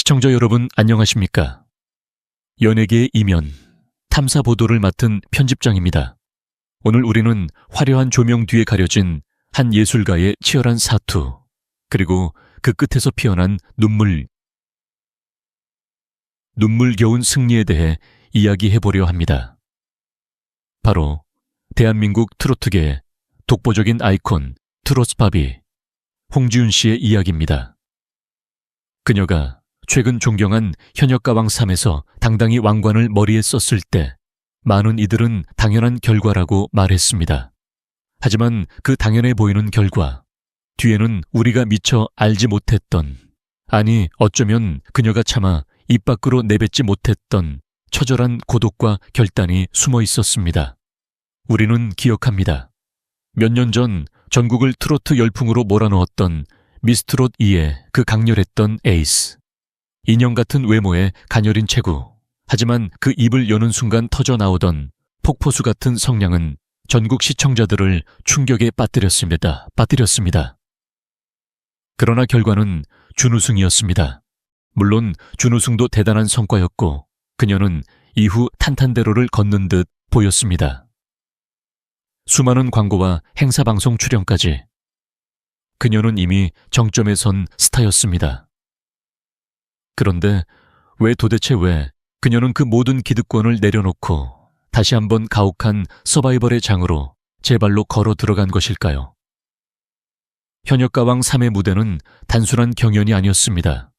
시청자 여러분 안녕하십니까? 연예계의 이면, 탐사 보도를 맡은 편집장입니다. 오늘 우리는 화려한 조명 뒤에 가려진 한 예술가의 치열한 사투, 그리고 그 끝에서 피어난 눈물겨운 승리에 대해 이야기해보려 합니다. 바로 대한민국 트로트계의 독보적인 아이콘 트로트팝이 홍지윤 씨의 이야기입니다. 그녀가 최근 존경한 현역가왕 3에서 당당히 왕관을 머리에 썼을 때 많은 이들은 당연한 결과라고 말했습니다. 하지만 그 당연해 보이는 결과 뒤에는 우리가 미처 알지 못했던, 아니 어쩌면 그녀가 차마 입 밖으로 내뱉지 못했던 처절한 고독과 결단이 숨어 있었습니다. 우리는 기억합니다. 몇 년 전 전국을 트로트 열풍으로 몰아넣었던 미스트롯 2의 그 강렬했던 에이스. 인형 같은 외모의 가녀린 체구. 하지만 그 입을 여는 순간 터져 나오던 폭포수 같은 성량은 전국 시청자들을 충격에 빠뜨렸습니다. 그러나 결과는 준우승이었습니다. 물론 준우승도 대단한 성과였고 그녀는 이후 탄탄대로를 걷는 듯 보였습니다. 수많은 광고와 행사방송 출연까지. 그녀는 이미 정점에 선 스타였습니다. 그런데 도대체 왜 그녀는 그 모든 기득권을 내려놓고 다시 한번 가혹한 서바이벌의 장으로 제 발로 걸어 들어간 것일까요? 현역가왕 3의 무대는 단순한 경연이 아니었습니다.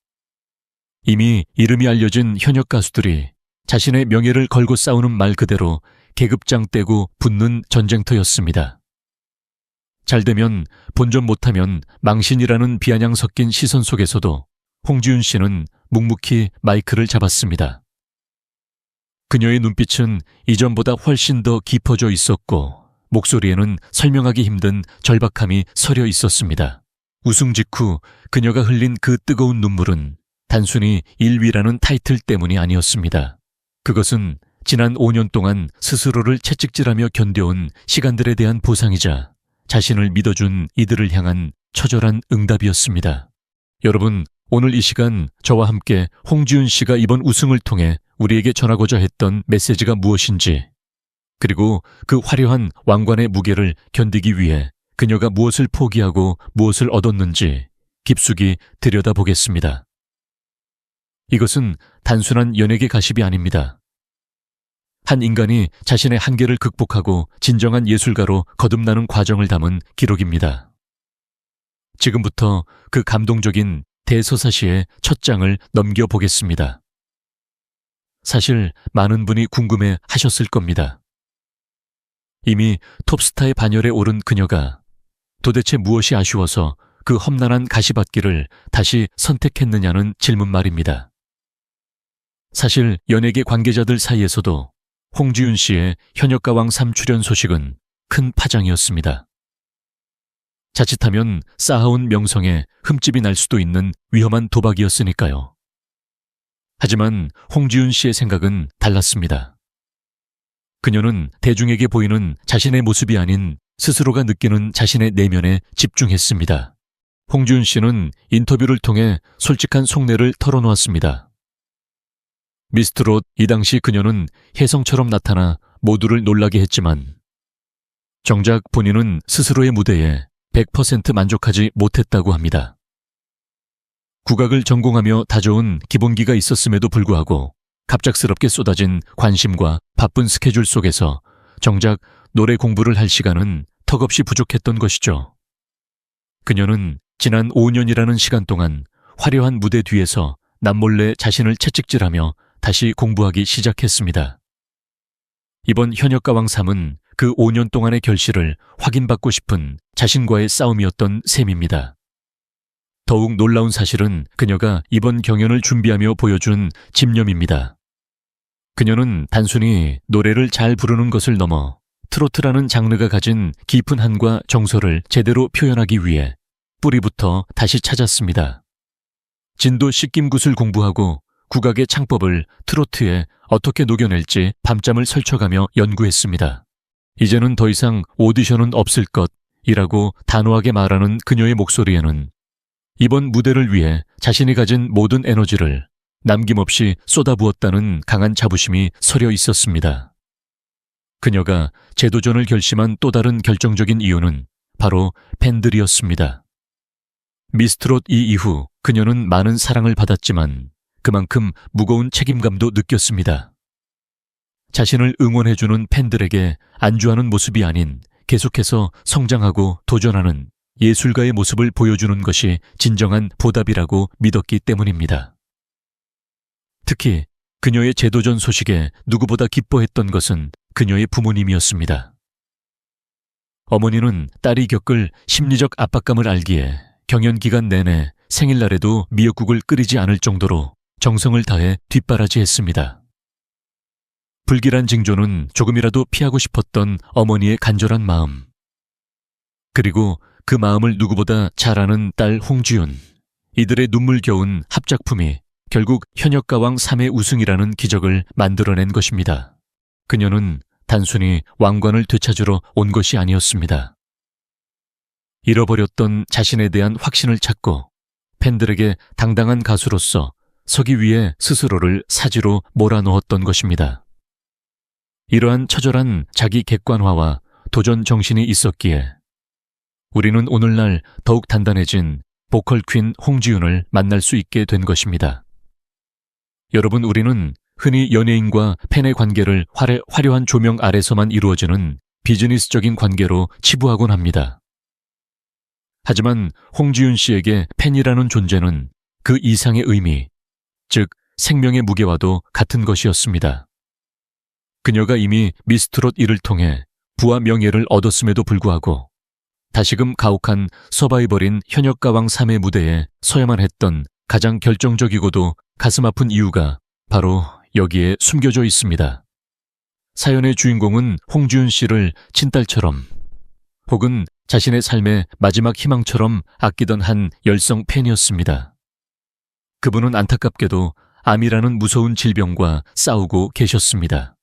이미 이름이 알려진 현역 가수들이 자신의 명예를 걸고 싸우는 말 그대로 계급장 떼고 붙는 전쟁터였습니다. 잘되면 본전 못하면 망신이라는 비아냥 섞인 시선 속에서도 홍지윤 씨는 묵묵히 마이크를 잡았습니다. 그녀의 눈빛은 이전보다 훨씬 더 깊어져 있었고 목소리에는 설명하기 힘든 절박함이 서려 있었습니다. 우승 직후 그녀가 흘린 그 뜨거운 눈물은 단순히 1위라는 타이틀 때문이 아니었습니다. 그것은 지난 5년 동안 스스로를 채찍질하며 견뎌온 시간들에 대한 보상이자 자신을 믿어준 이들을 향한 처절한 응답이었습니다. 여러분, 오늘 이 시간 저와 함께 홍지윤 씨가 이번 우승을 통해 우리에게 전하고자 했던 메시지가 무엇인지, 그리고 그 화려한 왕관의 무게를 견디기 위해 그녀가 무엇을 포기하고 무엇을 얻었는지 깊숙이 들여다보겠습니다. 이것은 단순한 연예계 가십이 아닙니다. 한 인간이 자신의 한계를 극복하고 진정한 예술가로 거듭나는 과정을 담은 기록입니다. 지금부터 그 감동적인 대서사시의 첫 장을 넘겨보겠습니다. 사실 많은 분이 궁금해 하셨을 겁니다. 이미 톱스타의 반열에 오른 그녀가 도대체 무엇이 아쉬워서 그 험난한 가시밭길을 다시 선택했느냐는 질문 말입니다. 사실 연예계 관계자들 사이에서도 홍지윤 씨의 현역가왕 3 출연 소식은 큰 파장이었습니다. 자칫하면 쌓아온 명성에 흠집이 날 수도 있는 위험한 도박이었으니까요. 하지만 홍지윤 씨의 생각은 달랐습니다. 그녀는 대중에게 보이는 자신의 모습이 아닌 스스로가 느끼는 자신의 내면에 집중했습니다. 홍지윤 씨는 인터뷰를 통해 솔직한 속내를 털어놓았습니다. 미스트롯 이 당시 그녀는 혜성처럼 나타나 모두를 놀라게 했지만 정작 본인은 스스로의 무대에 100% 만족하지 못했다고 합니다. 국악을 전공하며 다져온 기본기가 있었음에도 불구하고 갑작스럽게 쏟아진 관심과 바쁜 스케줄 속에서 정작 노래 공부를 할 시간은 턱없이 부족했던 것이죠. 그녀는 지난 5년이라는 시간 동안 화려한 무대 뒤에서 남몰래 자신을 채찍질하며 다시 공부하기 시작했습니다. 이번 현역가왕 3은 그 5년 동안의 결실을 확인받고 싶은 자신과의 싸움이었던 셈입니다. 더욱 놀라운 사실은 그녀가 이번 경연을 준비하며 보여준 집념입니다. 그녀는 단순히 노래를 잘 부르는 것을 넘어 트로트라는 장르가 가진 깊은 한과 정서를 제대로 표현하기 위해 뿌리부터 다시 찾았습니다. 진도 씻김굿을 공부하고 국악의 창법을 트로트에 어떻게 녹여낼지 밤잠을 설쳐가며 연구했습니다. 이제는 더 이상 오디션은 없을 것이라고 단호하게 말하는 그녀의 목소리에는 이번 무대를 위해 자신이 가진 모든 에너지를 남김없이 쏟아부었다는 강한 자부심이 서려 있었습니다. 그녀가 재도전을 결심한 또 다른 결정적인 이유는 바로 팬들이었습니다. 미스트롯 2 이후 그녀는 많은 사랑을 받았지만 그만큼 무거운 책임감도 느꼈습니다. 자신을 응원해주는 팬들에게 안주하는 모습이 아닌 계속해서 성장하고 도전하는 예술가의 모습을 보여주는 것이 진정한 보답이라고 믿었기 때문입니다. 특히 그녀의 재도전 소식에 누구보다 기뻐했던 것은 그녀의 부모님이었습니다. 어머니는 딸이 겪을 심리적 압박감을 알기에 경연 기간 내내 생일날에도 미역국을 끓이지 않을 정도로 정성을 다해 뒷바라지했습니다. 불길한 징조는 조금이라도 피하고 싶었던 어머니의 간절한 마음. 그리고 그 마음을 누구보다 잘 아는 딸 홍지윤. 이들의 눈물겨운 합작품이 결국 현역가왕 3회 우승이라는 기적을 만들어낸 것입니다. 그녀는 단순히 왕관을 되찾으러 온 것이 아니었습니다. 잃어버렸던 자신에 대한 확신을 찾고 팬들에게 당당한 가수로서 서기 위해 스스로를 사지로 몰아넣었던 것입니다. 이러한 처절한 자기 객관화와 도전 정신이 있었기에 우리는 오늘날 더욱 단단해진 보컬 퀸 홍지윤을 만날 수 있게 된 것입니다. 여러분, 우리는 흔히 연예인과 팬의 관계를 화려한 조명 아래서만 이루어지는 비즈니스적인 관계로 치부하곤 합니다. 하지만 홍지윤 씨에게 팬이라는 존재는 그 이상의 의미, 즉 생명의 무게와도 같은 것이었습니다. 그녀가 이미 미스트롯 1을 통해 부와 명예를 얻었음에도 불구하고 다시금 가혹한 서바이벌인 현역가왕 3의 무대에 서야만 했던 가장 결정적이고도 가슴 아픈 이유가 바로 여기에 숨겨져 있습니다. 사연의 주인공은 홍지윤 씨를 친딸처럼 혹은 자신의 삶의 마지막 희망처럼 아끼던 한 열성 팬이었습니다. 그분은 안타깝게도 암이라는 무서운 질병과 싸우고 계셨습니다.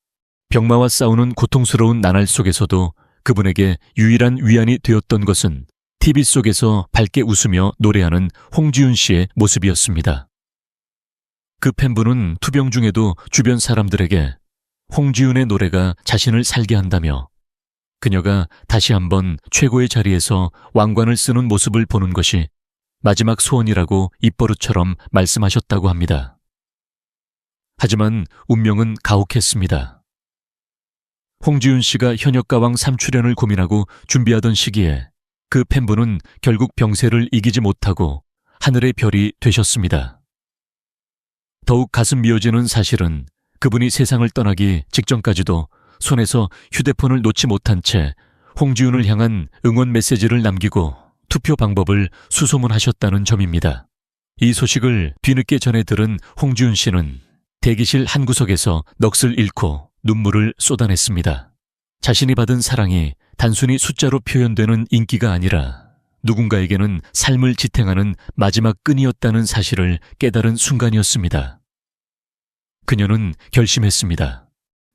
병마와 싸우는 고통스러운 나날 속에서도 그분에게 유일한 위안이 되었던 것은 TV 속에서 밝게 웃으며 노래하는 홍지윤 씨의 모습이었습니다. 그 팬분은 투병 중에도 주변 사람들에게 홍지윤의 노래가 자신을 살게 한다며 그녀가 다시 한번 최고의 자리에서 왕관을 쓰는 모습을 보는 것이 마지막 소원이라고 입버릇처럼 말씀하셨다고 합니다. 하지만 운명은 가혹했습니다. 홍지윤 씨가 현역가왕 3출연을 고민하고 준비하던 시기에 그 팬분은 결국 병세를 이기지 못하고 하늘의 별이 되셨습니다. 더욱 가슴 미어지는 사실은 그분이 세상을 떠나기 직전까지도 손에서 휴대폰을 놓지 못한 채 홍지윤을 향한 응원 메시지를 남기고 투표 방법을 수소문하셨다는 점입니다. 이 소식을 뒤늦게 전해 들은 홍지윤 씨는 대기실 한 구석에서 넋을 잃고 눈물을 쏟아냈습니다. 자신이 받은 사랑이 단순히 숫자로 표현되는 인기가 아니라 누군가에게는 삶을 지탱하는 마지막 끈이었다는 사실을 깨달은 순간이었습니다. 그녀는 결심했습니다.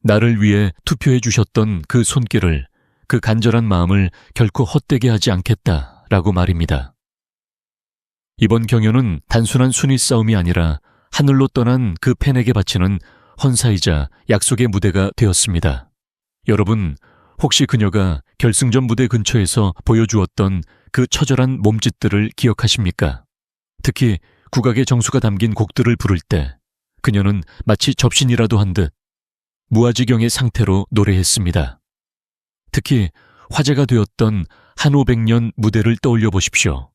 나를 위해 투표해 주셨던 그 손길을, 그 간절한 마음을 결코 헛되게 하지 않겠다라고 말입니다. 이번 경연은 단순한 순위 싸움이 아니라 하늘로 떠난 그 팬에게 바치는 헌사이자 약속의 무대가 되었습니다. 여러분, 혹시 그녀가 결승전 무대 근처에서 보여주었던 그 처절한 몸짓들을 기억하십니까? 특히 국악의 정수가 담긴 곡들을 부를 때 그녀는 마치 접신이라도 한 듯 무아지경의 상태로 노래했습니다. 특히 화제가 되었던 한오백년 무대를 떠올려 보십시오.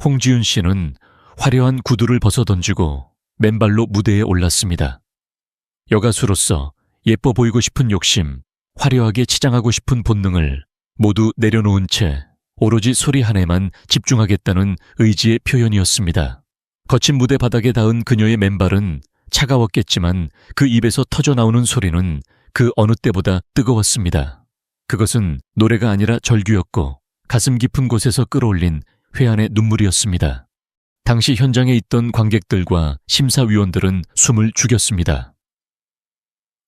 홍지윤 씨는 화려한 구두를 벗어던지고 맨발로 무대에 올랐습니다. 여가수로서 예뻐 보이고 싶은 욕심, 화려하게 치장하고 싶은 본능을 모두 내려놓은 채 오로지 소리 하나에만 집중하겠다는 의지의 표현이었습니다. 거친 무대 바닥에 닿은 그녀의 맨발은 차가웠겠지만 그 입에서 터져나오는 소리는 그 어느 때보다 뜨거웠습니다. 그것은 노래가 아니라 절규였고 가슴 깊은 곳에서 끌어올린 회한의 눈물이었습니다. 당시 현장에 있던 관객들과 심사위원들은 숨을 죽였습니다.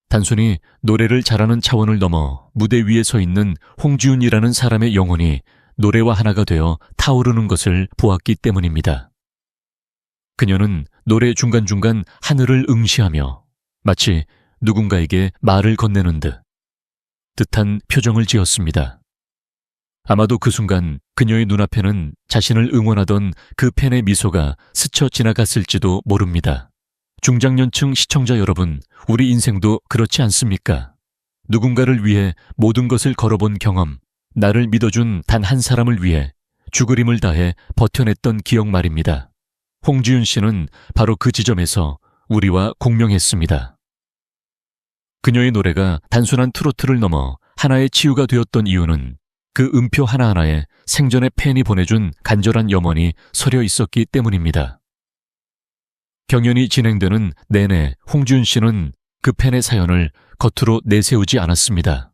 단순히 노래를 잘하는 차원을 넘어 무대 위에 서 있는 홍지윤이라는 사람의 영혼이 노래와 하나가 되어 타오르는 것을 보았기 때문입니다. 그녀는 노래 중간중간 하늘을 응시하며 마치 누군가에게 말을 건네는 듯한 표정을 지었습니다. 아마도 그 순간 그녀의 눈앞에는 자신을 응원하던 그 팬의 미소가 스쳐 지나갔을지도 모릅니다. 중장년층 시청자 여러분, 우리 인생도 그렇지 않습니까? 누군가를 위해 모든 것을 걸어본 경험, 나를 믿어준 단 한 사람을 위해 죽을 힘을 다해 버텨냈던 기억 말입니다. 홍지윤 씨는 바로 그 지점에서 우리와 공명했습니다. 그녀의 노래가 단순한 트로트를 넘어 하나의 치유가 되었던 이유는 그 음표 하나하나에 생전에 팬이 보내준 간절한 염원이 서려 있었기 때문입니다. 경연이 진행되는 내내 홍지윤 씨는 그 팬의 사연을 겉으로 내세우지 않았습니다.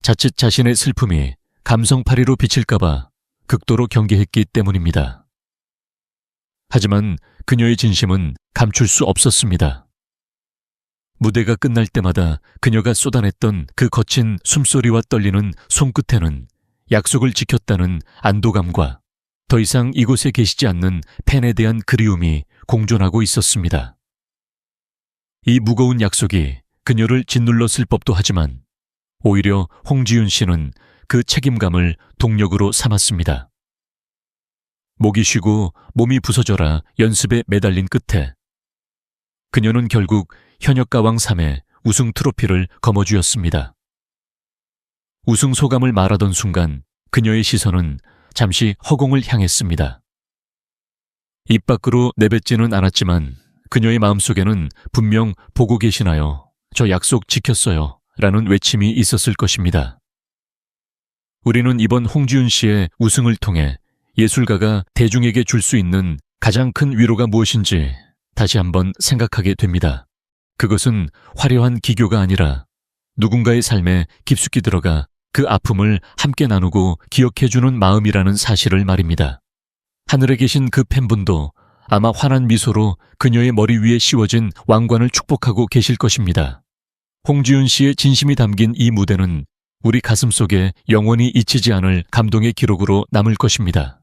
자칫 자신의 슬픔이 감성파리로 비칠까봐 극도로 경계했기 때문입니다. 하지만 그녀의 진심은 감출 수 없었습니다. 무대가 끝날 때마다 그녀가 쏟아냈던 그 거친 숨소리와 떨리는 손끝에는 약속을 지켰다는 안도감과 더 이상 이곳에 계시지 않는 팬에 대한 그리움이 공존하고 있었습니다. 이 무거운 약속이 그녀를 짓눌렀을 법도 하지만 오히려 홍지윤 씨는 그 책임감을 동력으로 삼았습니다. 목이 쉬고 몸이 부서져라 연습에 매달린 끝에 그녀는 결국 현역가왕 3회 우승 트로피를 거머쥐었습니다. 우승 소감을 말하던 순간 그녀의 시선은 잠시 허공을 향했습니다. 입 밖으로 내뱉지는 않았지만 그녀의 마음속에는 분명 보고 계시나요? 저 약속 지켰어요. 라는 외침이 있었을 것입니다. 우리는 이번 홍지윤 씨의 우승을 통해 예술가가 대중에게 줄 수 있는 가장 큰 위로가 무엇인지 다시 한번 생각하게 됩니다. 그것은 화려한 기교가 아니라 누군가의 삶에 깊숙이 들어가 그 아픔을 함께 나누고 기억해주는 마음이라는 사실을 말입니다. 하늘에 계신 그 팬분도 아마 환한 미소로 그녀의 머리 위에 씌워진 왕관을 축복하고 계실 것입니다. 홍지윤 씨의 진심이 담긴 이 무대는 우리 가슴속에 영원히 잊히지 않을 감동의 기록으로 남을 것입니다.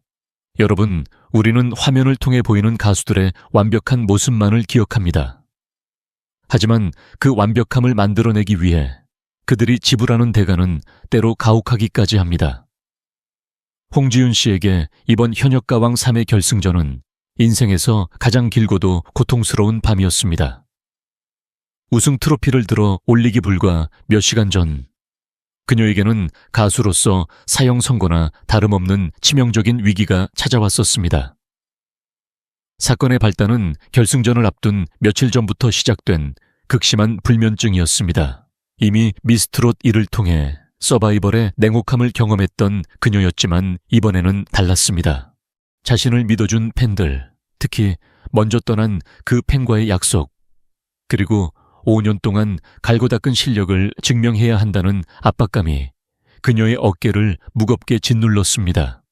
여러분, 우리는 화면을 통해 보이는 가수들의 완벽한 모습만을 기억합니다. 하지만 그 완벽함을 만들어내기 위해 그들이 지불하는 대가는 때로 가혹하기까지 합니다. 홍지윤 씨에게 이번 현역가왕 3회 결승전은 인생에서 가장 길고도 고통스러운 밤이었습니다. 우승 트로피를 들어 올리기 불과 몇 시간 전 그녀에게는 가수로서 사형 선고나 다름없는 치명적인 위기가 찾아왔었습니다. 사건의 발단은 결승전을 앞둔 며칠 전부터 시작된 극심한 불면증이었습니다. 이미 미스트롯 1을 통해 서바이벌의 냉혹함을 경험했던 그녀였지만 이번에는 달랐습니다. 자신을 믿어준 팬들, 특히 먼저 떠난 그 팬과의 약속, 그리고 5년 동안 갈고 닦은 실력을 증명해야 한다는 압박감이 그녀의 어깨를 무겁게 짓눌렀습니다.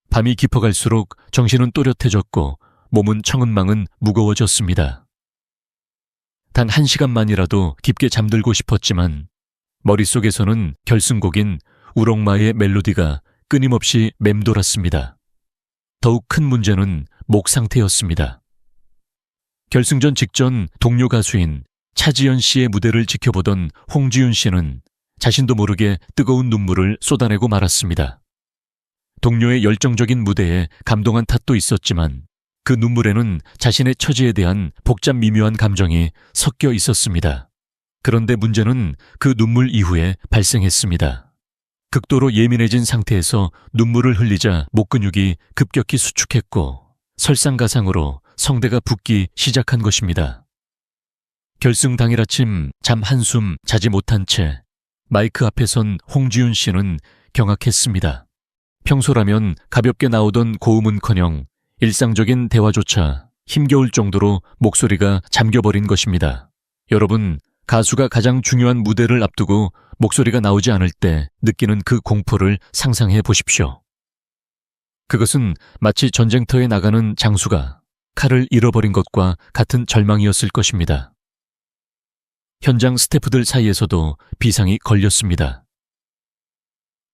밤이 깊어갈수록 정신은 또렷해졌고 몸은 청은망은 무거워졌습니다. 단 1시간만이라도 깊게 잠들고 싶었지만 머릿속에서는 결승곡인 우렁마의 멜로디가 끊임없이 맴돌았습니다. 더욱 큰 문제는 목 상태였습니다. 결승전 직전 동료 가수인 차지연 씨의 무대를 지켜보던 홍지윤 씨는 자신도 모르게 뜨거운 눈물을 쏟아내고 말았습니다. 동료의 열정적인 무대에 감동한 탓도 있었지만 그 눈물에는 자신의 처지에 대한 복잡 미묘한 감정이 섞여 있었습니다. 그런데 문제는 그 눈물 이후에 발생했습니다. 극도로 예민해진 상태에서 눈물을 흘리자 목 근육이 급격히 수축했고 설상가상으로 성대가 붓기 시작한 것입니다. 결승 당일 아침 잠 한숨 자지 못한 채 마이크 앞에 선 홍지윤 씨는 경악했습니다. 평소라면 가볍게 나오던 고음은커녕 일상적인 대화조차 힘겨울 정도로 목소리가 잠겨버린 것입니다. 여러분, 가수가 가장 중요한 무대를 앞두고 목소리가 나오지 않을 때 느끼는 그 공포를 상상해 보십시오. 그것은 마치 전쟁터에 나가는 장수가 칼을 잃어버린 것과 같은 절망이었을 것입니다. 현장 스태프들 사이에서도 비상이 걸렸습니다.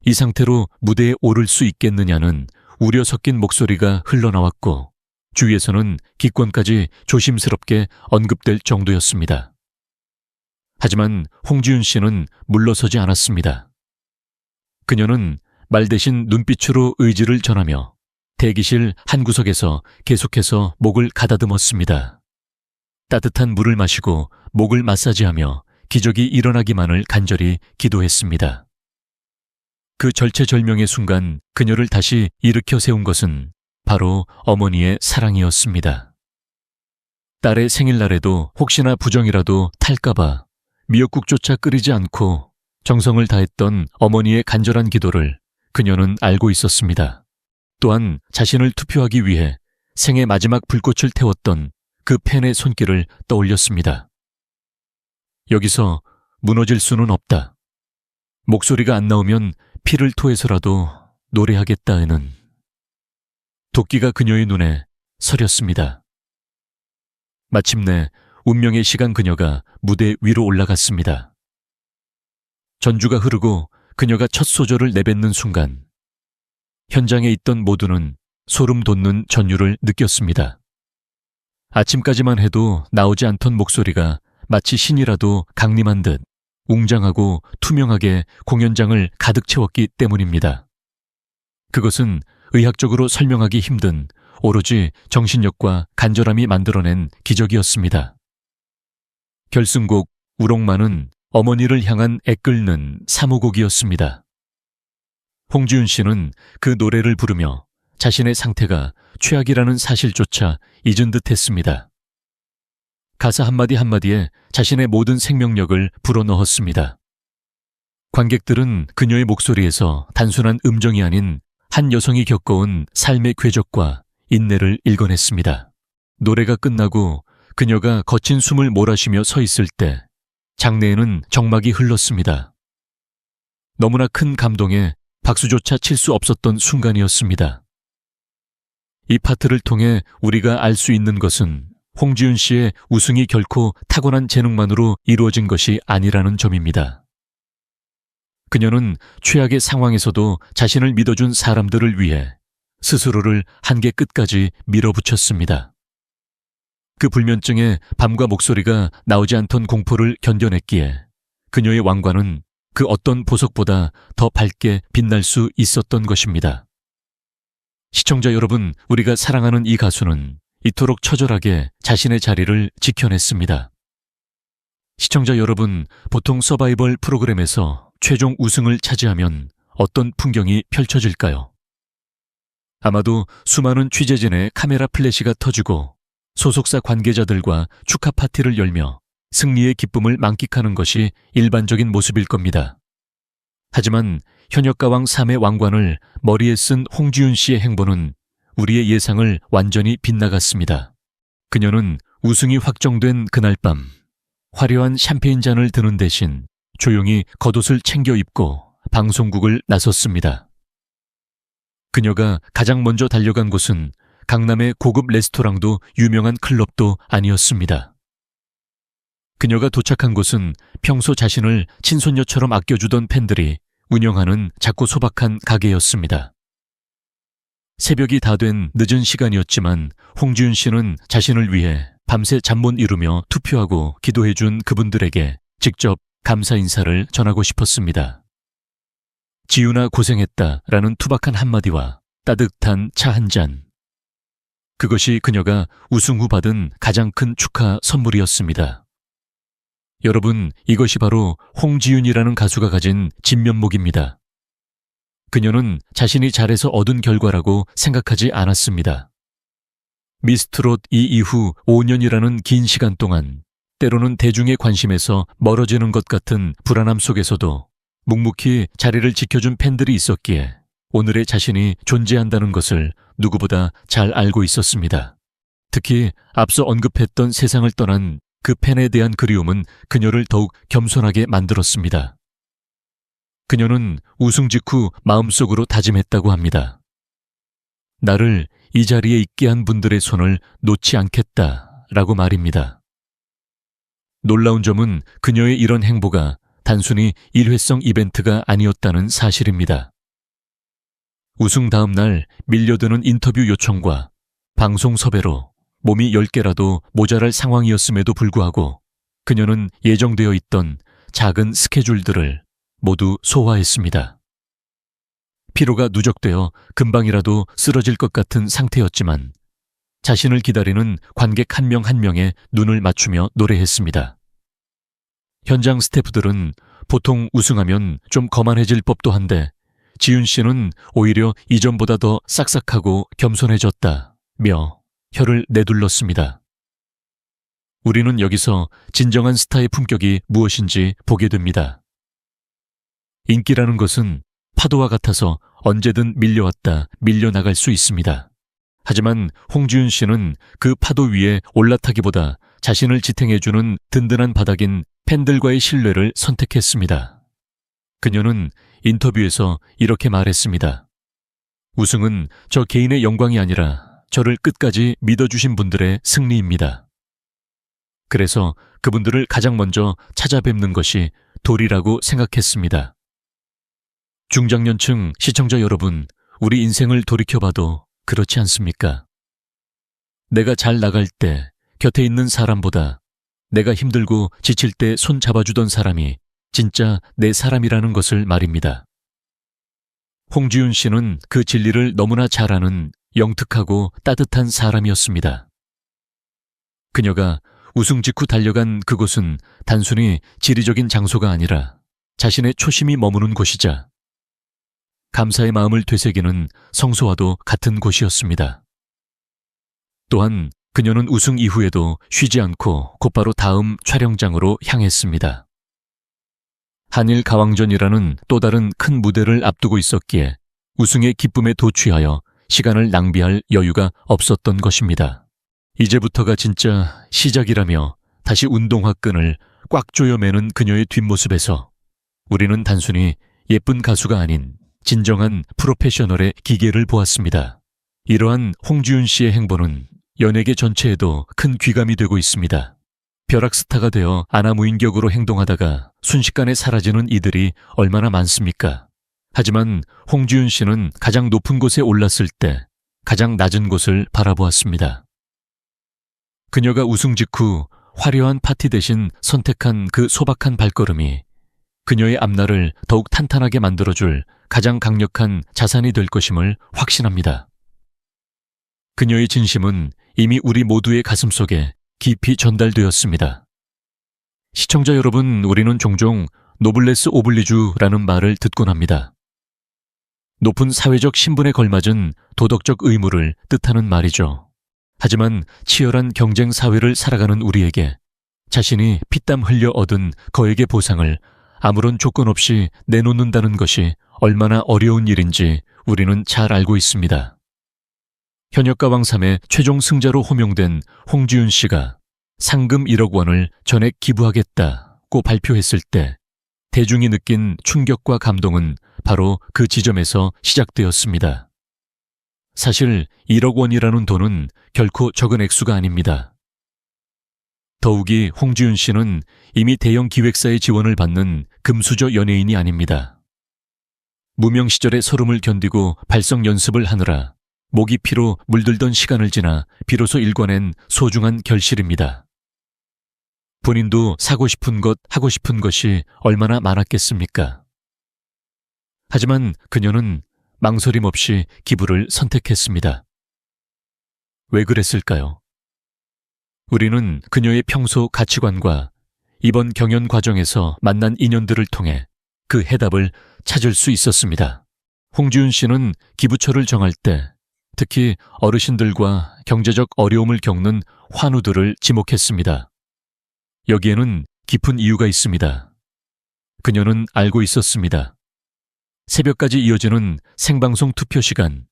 이 상태로 무대에 오를 수 있겠느냐는 우려 섞인 목소리가 흘러나왔고 주위에서는 기권까지 조심스럽게 언급될 정도였습니다. 하지만 홍지윤 씨는 물러서지 않았습니다. 그녀는 말 대신 눈빛으로 의지를 전하며 대기실 한 구석에서 계속해서 목을 가다듬었습니다. 따뜻한 물을 마시고 목을 마사지하며 기적이 일어나기만을 간절히 기도했습니다. 그 절체절명의 순간 그녀를 다시 일으켜 세운 것은 바로 어머니의 사랑이었습니다. 딸의 생일날에도 혹시나 부정이라도 탈까봐 미역국조차 끓이지 않고 정성을 다했던 어머니의 간절한 기도를 그녀는 알고 있었습니다. 또한 자신을 투표하기 위해 생애 마지막 불꽃을 태웠던 그 팬의 손길을 떠올렸습니다. 여기서 무너질 수는 없다. 목소리가 안 나오면 피를 토해서라도 노래하겠다에는 도끼가 그녀의 눈에 서렸습니다. 마침내 운명의 시간 그녀가 무대 위로 올라갔습니다. 전주가 흐르고 그녀가 첫 소절을 내뱉는 순간 현장에 있던 모두는 소름 돋는 전율을 느꼈습니다. 아침까지만 해도 나오지 않던 목소리가 마치 신이라도 강림한 듯 웅장하고 투명하게 공연장을 가득 채웠기 때문입니다. 그것은 의학적으로 설명하기 힘든 오로지 정신력과 간절함이 만들어낸 기적이었습니다. 결승곡 우롱마는 어머니를 향한 애끓는 사무곡이었습니다. 홍지윤 씨는 그 노래를 부르며 자신의 상태가 최악이라는 사실조차 잊은 듯 했습니다. 가사 한마디 한마디에 자신의 모든 생명력을 불어넣었습니다. 관객들은 그녀의 목소리에서 단순한 음정이 아닌 한 여성이 겪어온 삶의 궤적과 인내를 읽어냈습니다. 노래가 끝나고 그녀가 거친 숨을 몰아쉬며 서 있을 때 장내에는 정막이 흘렀습니다. 너무나 큰 감동에 박수조차 칠 수 없었던 순간이었습니다. 이 파트를 통해 우리가 알 수 있는 것은 홍지윤 씨의 우승이 결코 타고난 재능만으로 이루어진 것이 아니라는 점입니다. 그녀는 최악의 상황에서도 자신을 믿어준 사람들을 위해 스스로를 한계 끝까지 밀어붙였습니다. 그 불면증에 밤과 목소리가 나오지 않던 공포를 견뎌냈기에 그녀의 왕관은 그 어떤 보석보다 더 밝게 빛날 수 있었던 것입니다. 시청자 여러분, 우리가 사랑하는 이 가수는 이토록 처절하게 자신의 자리를 지켜냈습니다. 시청자 여러분, 보통 서바이벌 프로그램에서 최종 우승을 차지하면 어떤 풍경이 펼쳐질까요? 아마도 수많은 취재진의 카메라 플래시가 터지고 소속사 관계자들과 축하 파티를 열며 승리의 기쁨을 만끽하는 것이 일반적인 모습일 겁니다. 하지만 현역가왕 3의 왕관을 머리에 쓴 홍지윤 씨의 행보는 우리의 예상을 완전히 빗나갔습니다. 그녀는 우승이 확정된 그날 밤 화려한 샴페인 잔을 드는 대신 조용히 겉옷을 챙겨 입고 방송국을 나섰습니다. 그녀가 가장 먼저 달려간 곳은 강남의 고급 레스토랑도 유명한 클럽도 아니었습니다. 그녀가 도착한 곳은 평소 자신을 친손녀처럼 아껴주던 팬들이 운영하는 작고 소박한 가게였습니다. 새벽이 다 된 늦은 시간이었지만 홍지윤 씨는 자신을 위해 밤새 잠 못 이루며 투표하고 기도해준 그분들에게 직접 감사 인사를 전하고 싶었습니다. 지윤아 고생했다라는 투박한 한마디와 따뜻한 차 한 잔. 그것이 그녀가 우승 후 받은 가장 큰 축하 선물이었습니다. 여러분, 이것이 바로 홍지윤이라는 가수가 가진 진면목입니다. 그녀는 자신이 잘해서 얻은 결과라고 생각하지 않았습니다. 미스트롯 이 이후 5년이라는 긴 시간 동안 때로는 대중의 관심에서 멀어지는 것 같은 불안함 속에서도 묵묵히 자리를 지켜준 팬들이 있었기에 오늘의 자신이 존재한다는 것을 누구보다 잘 알고 있었습니다. 특히 앞서 언급했던 세상을 떠난 그 팬에 대한 그리움은 그녀를 더욱 겸손하게 만들었습니다. 그녀는 우승 직후 마음속으로 다짐했다고 합니다. 나를 이 자리에 있게 한 분들의 손을 놓지 않겠다라고 말입니다. 놀라운 점은 그녀의 이런 행보가 단순히 일회성 이벤트가 아니었다는 사실입니다. 우승 다음 날 밀려드는 인터뷰 요청과 방송 섭외로 몸이 10개라도 모자랄 상황이었음에도 불구하고 그녀는 예정되어 있던 작은 스케줄들을 모두 소화했습니다. 피로가 누적되어 금방이라도 쓰러질 것 같은 상태였지만 자신을 기다리는 관객 한 명 한 명에 눈을 맞추며 노래했습니다. 현장 스태프들은 보통 우승하면 좀 거만해질 법도 한데 지윤 씨는 오히려 이전보다 더 싹싹하고 겸손해졌다며 혀를 내둘렀습니다. 우리는 여기서 진정한 스타의 품격이 무엇인지 보게 됩니다. 인기라는 것은 파도와 같아서 언제든 밀려왔다 밀려나갈 수 있습니다. 하지만 홍지윤 씨는 그 파도 위에 올라타기보다 자신을 지탱해주는 든든한 바닥인 팬들과의 신뢰를 선택했습니다. 그녀는 인터뷰에서 이렇게 말했습니다. 우승은 저 개인의 영광이 아니라 저를 끝까지 믿어주신 분들의 승리입니다. 그래서 그분들을 가장 먼저 찾아뵙는 것이 도리라고 생각했습니다. 중장년층 시청자 여러분, 우리 인생을 돌이켜봐도 그렇지 않습니까? 내가 잘 나갈 때 곁에 있는 사람보다 내가 힘들고 지칠 때 손 잡아주던 사람이 진짜 내 사람이라는 것을 말입니다. 홍지윤 씨는 그 진리를 너무나 잘 아는 영특하고 따뜻한 사람이었습니다. 그녀가 우승 직후 달려간 그곳은 단순히 지리적인 장소가 아니라 자신의 초심이 머무는 곳이자 감사의 마음을 되새기는 성소와도 같은 곳이었습니다. 또한 그녀는 우승 이후에도 쉬지 않고 곧바로 다음 촬영장으로 향했습니다. 한일 가왕전이라는 또 다른 큰 무대를 앞두고 있었기에 우승의 기쁨에 도취하여 시간을 낭비할 여유가 없었던 것입니다. 이제부터가 진짜 시작이라며 다시 운동화 끈을 꽉 조여 매는 그녀의 뒷모습에서 우리는 단순히 예쁜 가수가 아닌 진정한 프로페셔널의 기계를 보았습니다. 이러한 홍지윤 씨의 행보는 연예계 전체에도 큰 귀감이 되고 있습니다. 벼락스타가 되어 아나무인격으로 행동하다가 순식간에 사라지는 이들이 얼마나 많습니까? 하지만 홍지윤 씨는 가장 높은 곳에 올랐을 때 가장 낮은 곳을 바라보았습니다. 그녀가 우승 직후 화려한 파티 대신 선택한 그 소박한 발걸음이 그녀의 앞날을 더욱 탄탄하게 만들어줄 가장 강력한 자산이 될 것임을 확신합니다. 그녀의 진심은 이미 우리 모두의 가슴속에 깊이 전달되었습니다. 시청자 여러분, 우리는 종종 노블레스 오블리주라는 말을 듣곤 합니다. 높은 사회적 신분에 걸맞은 도덕적 의무를 뜻하는 말이죠. 하지만 치열한 경쟁 사회를 살아가는 우리에게 자신이 피땀 흘려 얻은 거액의 보상을 아무런 조건 없이 내놓는다는 것이 얼마나 어려운 일인지 우리는 잘 알고 있습니다. 현역가왕3의 최종 승자로 호명된 홍지윤 씨가 상금 1억 원을 전액 기부하겠다고 발표했을 때 대중이 느낀 충격과 감동은 바로 그 지점에서 시작되었습니다. 사실 1억 원이라는 돈은 결코 적은 액수가 아닙니다. 더욱이 홍지윤 씨는 이미 대형 기획사의 지원을 받는 금수저 연예인이 아닙니다. 무명 시절의 서름을 견디고 발성 연습을 하느라 목이 피로 물들던 시간을 지나 비로소 일궈낸 소중한 결실입니다. 본인도 사고 싶은 것, 하고 싶은 것이 얼마나 많았겠습니까? 하지만 그녀는 망설임 없이 기부를 선택했습니다. 왜 그랬을까요? 우리는 그녀의 평소 가치관과 이번 경연 과정에서 만난 인연들을 통해 그 해답을 찾을 수 있었습니다. 홍지윤 씨는 기부처를 정할 때 특히 어르신들과 경제적 어려움을 겪는 환우들을 지목했습니다. 여기에는 깊은 이유가 있습니다. 그녀는 알고 있었습니다. 새벽까지 이어지는 생방송 투표 시간,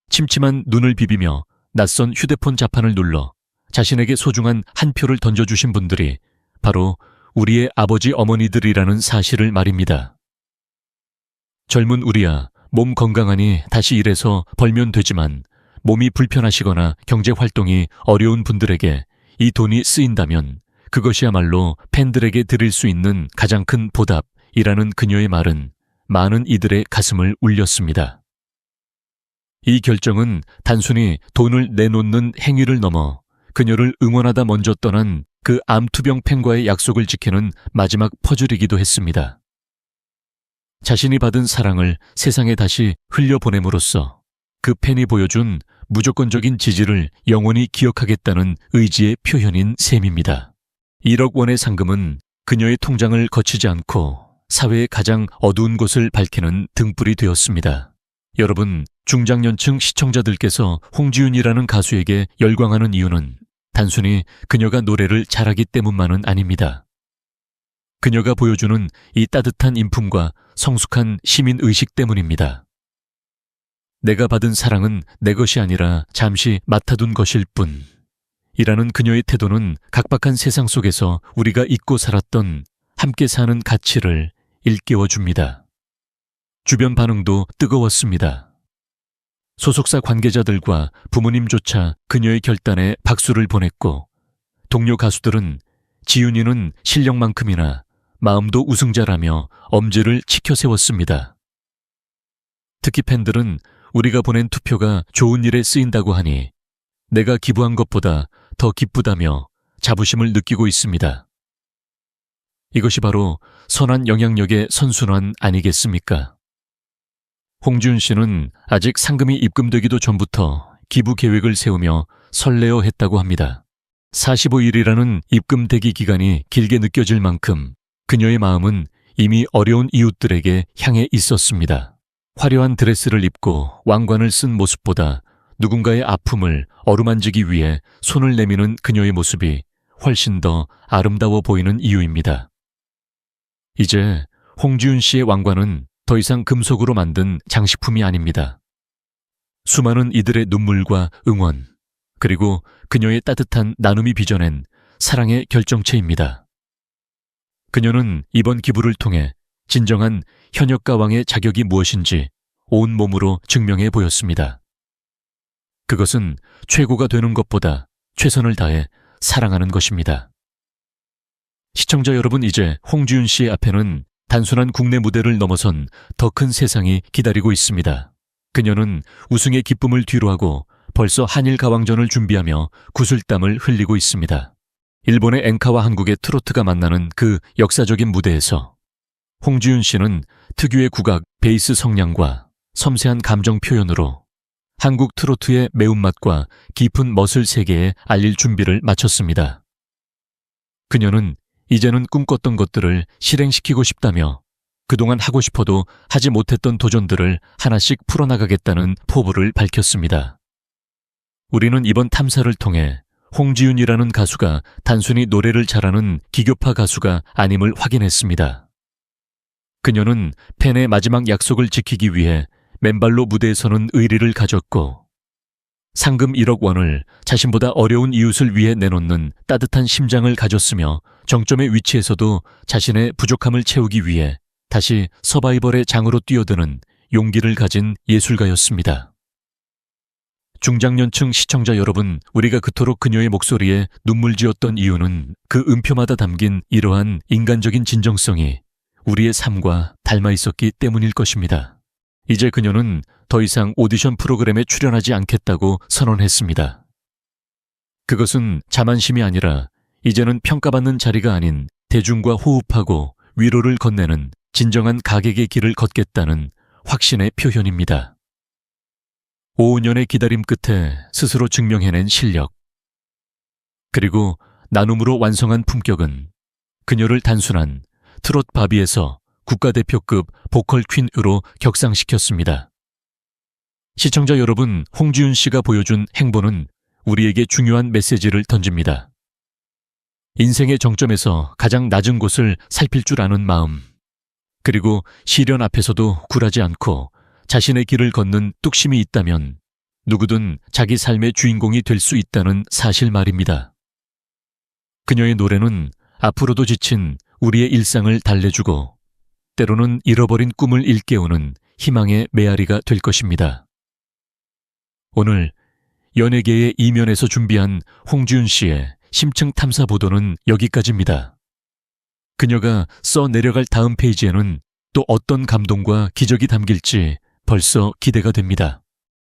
침침한 눈을 비비며 낯선 휴대폰 자판을 눌러 자신에게 소중한 한 표를 던져주신 분들이 바로 우리의 아버지 어머니들이라는 사실을 말입니다. 젊은 우리야, 몸 건강하니 다시 일해서 벌면 되지만 몸이 불편하시거나 경제 활동이 어려운 분들에게 이 돈이 쓰인다면 그것이야말로 팬들에게 드릴 수 있는 가장 큰 보답이라는 그녀의 말은 많은 이들의 가슴을 울렸습니다. 이 결정은 단순히 돈을 내놓는 행위를 넘어 그녀를 응원하다 먼저 떠난 그 암투병 팬과의 약속을 지키는 마지막 퍼즐이기도 했습니다. 자신이 받은 사랑을 세상에 다시 흘려보냄으로써 그 팬이 보여준 무조건적인 지지를 영원히 기억하겠다는 의지의 표현인 셈입니다. 1억 원의 상금은 그녀의 통장을 거치지 않고 사회의 가장 어두운 곳을 밝히는 등불이 되었습니다. 여러분, 중장년층 시청자들께서 홍지윤이라는 가수에게 열광하는 이유는 단순히 그녀가 노래를 잘하기 때문만은 아닙니다. 그녀가 보여주는 이 따뜻한 인품과 성숙한 시민의식 때문입니다. 내가 받은 사랑은 내 것이 아니라 잠시 맡아둔 것일 뿐 이라는 그녀의 태도는 각박한 세상 속에서 우리가 잊고 살았던 함께 사는 가치를 일깨워줍니다. 주변 반응도 뜨거웠습니다. 소속사 관계자들과 부모님조차 그녀의 결단에 박수를 보냈고 동료 가수들은 지윤이는 실력만큼이나 마음도 우승자라며 엄지를 치켜 세웠습니다. 특히 팬들은 우리가 보낸 투표가 좋은 일에 쓰인다고 하니 내가 기부한 것보다 더 기쁘다며 자부심을 느끼고 있습니다. 이것이 바로 선한 영향력의 선순환 아니겠습니까? 홍지윤 씨는 아직 상금이 입금되기도 전부터 기부 계획을 세우며 설레어 했다고 합니다. 45일이라는 입금 대기 기간이 길게 느껴질 만큼 그녀의 마음은 이미 어려운 이웃들에게 향해 있었습니다. 화려한 드레스를 입고 왕관을 쓴 모습보다 누군가의 아픔을 어루만지기 위해 손을 내미는 그녀의 모습이 훨씬 더 아름다워 보이는 이유입니다. 이제 홍지윤 씨의 왕관은 더 이상 금속으로 만든 장식품이 아닙니다. 수많은 이들의 눈물과 응원, 그리고 그녀의 따뜻한 나눔이 빚어낸 사랑의 결정체입니다. 그녀는 이번 기부를 통해 진정한 현역가왕의 자격이 무엇인지 온몸으로 증명해 보였습니다. 그것은 최고가 되는 것보다 최선을 다해 사랑하는 것입니다. 시청자 여러분, 이제 홍지윤 씨 앞에는 단순한 국내 무대를 넘어선 더 큰 세상이 기다리고 있습니다. 그녀는 우승의 기쁨을 뒤로하고 벌써 한일 가왕전을 준비하며 구슬땀을 흘리고 있습니다. 일본의 엔카와 한국의 트로트가 만나는 그 역사적인 무대에서 홍지윤 씨는 특유의 국악, 베이스 성량과 섬세한 감정 표현으로 한국 트로트의 매운맛과 깊은 멋을 세계에 알릴 준비를 마쳤습니다. 그녀는 이제는 꿈꿨던 것들을 실행시키고 싶다며 그동안 하고 싶어도 하지 못했던 도전들을 하나씩 풀어나가겠다는 포부를 밝혔습니다. 우리는 이번 탐사를 통해 홍지윤이라는 가수가 단순히 노래를 잘하는 기교파 가수가 아님을 확인했습니다. 그녀는 팬의 마지막 약속을 지키기 위해 맨발로 무대에 서는 의리를 가졌고 상금 1억 원을 자신보다 어려운 이웃을 위해 내놓는 따뜻한 심장을 가졌으며 정점의 위치에서도 자신의 부족함을 채우기 위해 다시 서바이벌의 장으로 뛰어드는 용기를 가진 예술가였습니다. 중장년층 시청자 여러분, 우리가 그토록 그녀의 목소리에 눈물 지었던 이유는 그 음표마다 담긴 이러한 인간적인 진정성이 우리의 삶과 닮아 있었기 때문일 것입니다. 이제 그녀는 더 이상 오디션 프로그램에 출연하지 않겠다고 선언했습니다. 그것은 자만심이 아니라 이제는 평가받는 자리가 아닌 대중과 호흡하고 위로를 건네는 진정한 가객의 길을 걷겠다는 확신의 표현입니다. 5년의 기다림 끝에 스스로 증명해낸 실력, 그리고 나눔으로 완성한 품격은 그녀를 단순한 트롯 바비에서 국가대표급 보컬 퀸으로 격상시켰습니다. 시청자 여러분, 홍지윤 씨가 보여준 행보는 우리에게 중요한 메시지를 던집니다. 인생의 정점에서 가장 낮은 곳을 살필 줄 아는 마음, 그리고 시련 앞에서도 굴하지 않고 자신의 길을 걷는 뚝심이 있다면 누구든 자기 삶의 주인공이 될 수 있다는 사실 말입니다. 그녀의 노래는 앞으로도 지친 우리의 일상을 달래주고 때로는 잃어버린 꿈을 일깨우는 희망의 메아리가 될 것입니다. 오늘 연예계의 이면에서 준비한 홍지윤 씨의 심층 탐사 보도는 여기까지입니다. 그녀가 써 내려갈 다음 페이지에는 또 어떤 감동과 기적이 담길지 벌써 기대가 됩니다.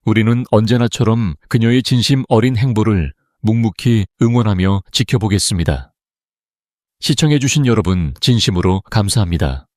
우리는 언제나처럼 그녀의 진심 어린 행보를 묵묵히 응원하며 지켜보겠습니다. 시청해주신 여러분 진심으로 감사합니다.